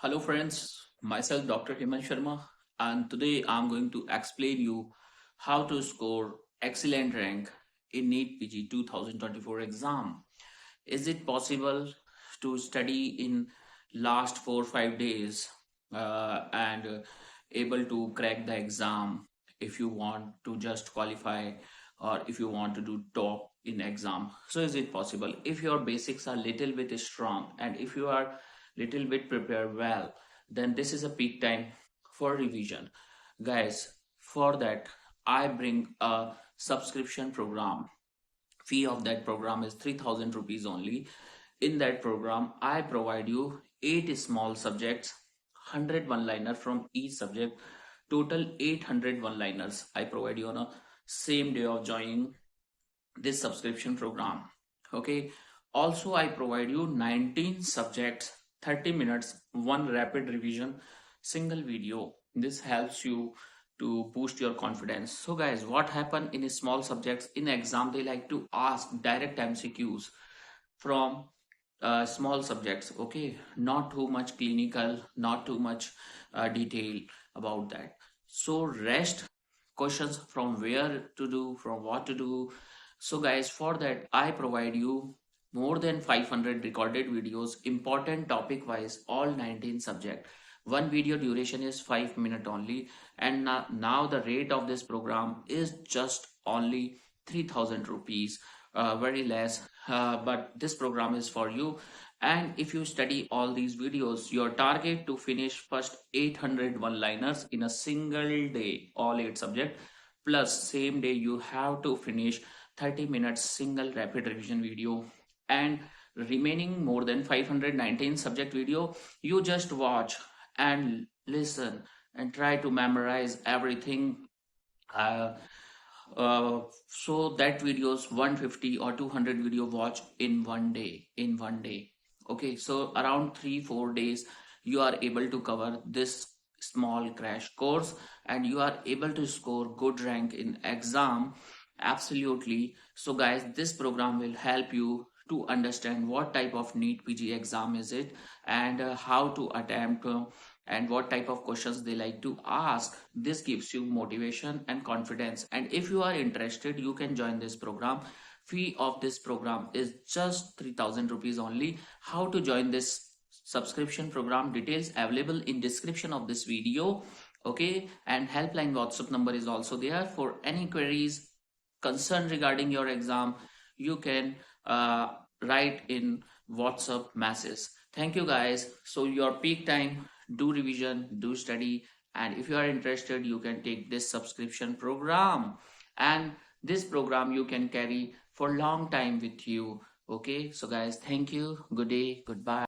Hello friends, myself Dr. Hemant Sharma, and today I'm going to explain you how to score excellent rank in NEET PG 2024 exam. Is it possible to study in last 4 or 5 days and able to crack the exam if you want to just qualify or if you want to do top in exam? So is it possible if your basics are little bit strong and if you are little bit prepared well, then this is a peak time for revision, guys. For that I bring a subscription program. Fee of that program is 3000 rupees only. In that program I provide you 8 small subjects, 100 one liner from each subject, total 800 one liners I provide you on a same day of joining this subscription program. Okay, also I provide you 19 subjects, 30 minutes, one rapid revision, single video. This helps you to boost your confidence. So guys, what happen in small subjects in exam, they like to ask direct MCQs from small subjects. Okay, not too much clinical, not too much detail about that. So rest questions from where to do, from what to do. So guys, for that I provide you more than 500 recorded videos, important topic wise, all 19 subject. One video duration is 5 minutes only, and now the rate of this program is just only 3000 rupees, very less, but this program is for you. And if you study all these videos, your target to finish first 800 one liners in a single day, all 8 subject, plus same day you have to finish 30 minutes single rapid revision video, and remaining more than 519 subject video you just watch and listen and try to memorize everything. uh, so that videos 150 or 200 video watch in one day. Okay, so around 3 4 days you are able to cover this small crash course and you are able to score good rank in exam. Absolutely. So guys, this program will help you to understand what type of NEET PG exam is it, and how to attempt, and what type of questions they like to ask. This gives you motivation and confidence, and if you are interested you can join this program. Fee of this program is just 3000 rupees only. How to join this subscription program, details available in description of this video. Okay, and helpline WhatsApp number is also there. For any queries, concern regarding your exam, you can write in WhatsApp message. Thank you guys. So your peak time, do revision, do study, and if you are interested you can take this subscription program, and this program you can carry for long time with you. Okay, so guys, thank you, good day, goodbye.